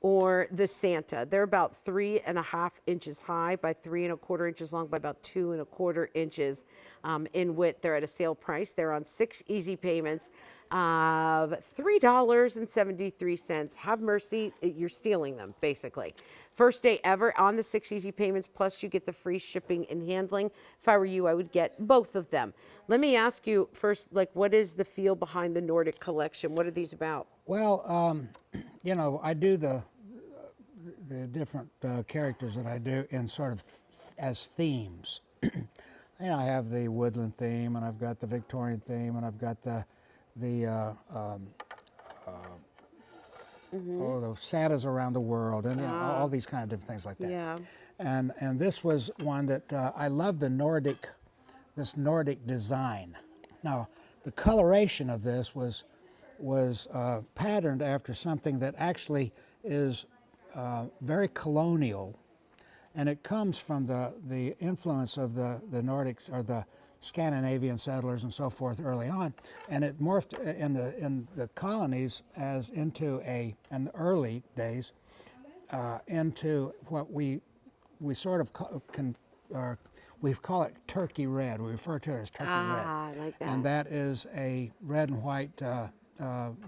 or the Santa. They're about 3.5 inches high by 3.25 inches long by about 2.25 inches in width. They're at a sale price. They're on 6 easy payments of $3.73. Have mercy, you're stealing them, basically. First day ever on the 6 easy payments, plus you get the free shipping and handling. If I were you, I would get both of them. Let me ask you first, like, what is the feel behind the Nordic collection? What are these about? Well, you know, I do the different characters that I do in sort of as themes. You know, I have the woodland theme, and I've got the Victorian theme, and I've got the Santas around the world, and you know, all these kind of different things like that. Yeah. And this was one that I love this Nordic design. Now, the coloration of this was patterned after something that actually is very colonial, and it comes from the influence of the Nordics or the Scandinavian settlers and so forth early on, and it morphed in the colonies as into in the early days into what we sort of we call it turkey red. We refer to it as turkey red. I like that. And that is a red and white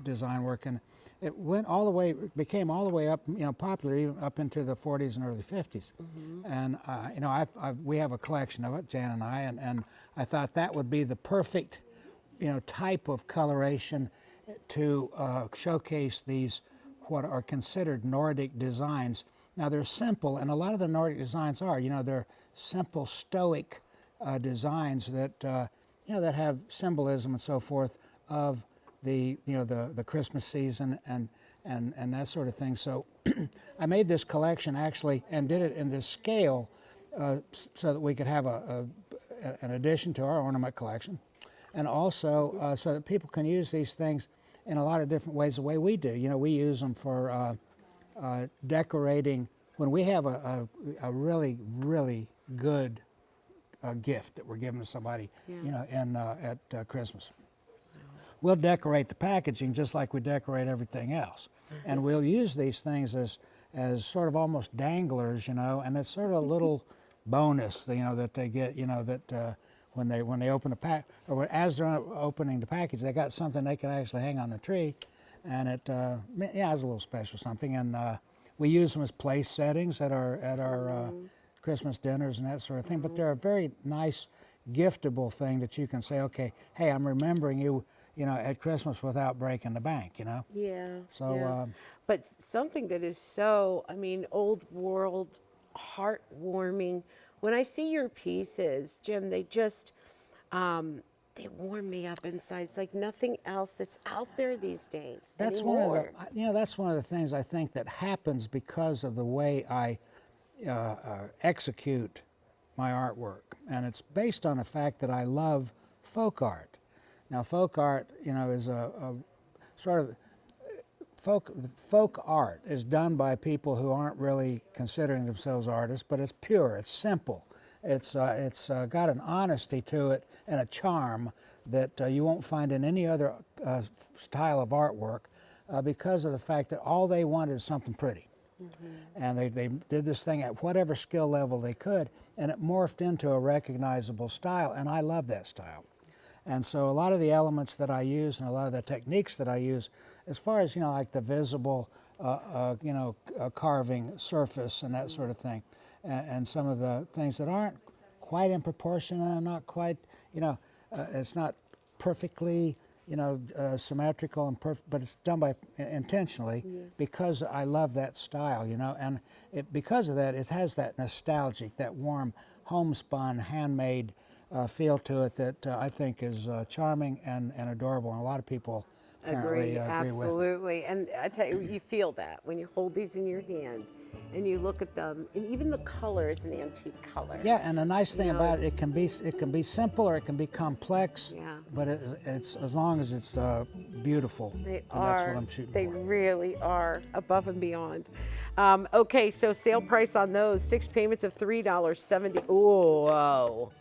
design work, and it went all the way, became all the way up, you know, popular even up into the 40s and early 50s. And you know, we have a collection of it, Jan and I, and I thought that would be the perfect, you know, type of coloration to showcase these what are considered Nordic designs. Now they're simple, and a lot of the Nordic designs are, you know, they're simple, stoic designs that you know, that have symbolism and so forth of the, you know, the Christmas season and that sort of thing. So I made this collection actually and did it in this scale so that we could have an addition to our ornament collection, and also so that people can use these things in a lot of different ways the way we do. You know, we use them for decorating when we have a really, really good gift that we're giving to somebody, you know, at Christmas. We'll decorate the packaging just like we decorate everything else. And we'll use these things as sort of almost danglers, you know, and it's sort of a little bonus, you know, that they get, you know, that when they open the pack, or as they're opening the package, they got something they can actually hang on the tree, and it yeah, it's a little special something. And we use them as place settings at our Christmas dinners and that sort of thing. But they're a very nice, giftable thing that you can say, okay, hey, I'm remembering you, you know, at Christmas without breaking the bank, you know? Yeah. So, yeah. But something that is so, I mean, old world, heartwarming. When I see your pieces, Jim, they just, they warm me up inside. It's like nothing else that's out there these days that's anymore. one of the, you know, that's one of the things I think that happens because of the way I execute my artwork. And it's based on the fact that I love folk art. Now, folk art, you know, is a sort of folk art is done by people who aren't really considering themselves artists, but it's pure, it's simple, it's got an honesty to it and a charm that you won't find in any other style of artwork because of the fact that all they wanted is something pretty. And they did this thing at whatever skill level they could, and it morphed into a recognizable style, and I love that style. And so a lot of the elements that I use and a lot of the techniques that I use, as far as, you know, like the visible, you know, carving surface and that sort of thing, and some of the things that aren't quite in proportion and not quite, you know, it's not perfectly, you know, symmetrical and perfect, but it's done by intentionally because I love that style, you know, and because of that, it has that nostalgic, that warm, homespun, handmade feel to it that I think is charming and adorable, and a lot of people apparently agree with. Absolutely. And I tell you, you feel that when you hold these in your hand and you look at them, and even the color is an antique color. Yeah, and the nice thing about it, it can be simple or it can be complex. Yeah. But it's as long as it's beautiful. They and are. That's what I'm shooting they for. really are above and beyond. Okay, so sale price on those, 6 payments of $3.70. Oh.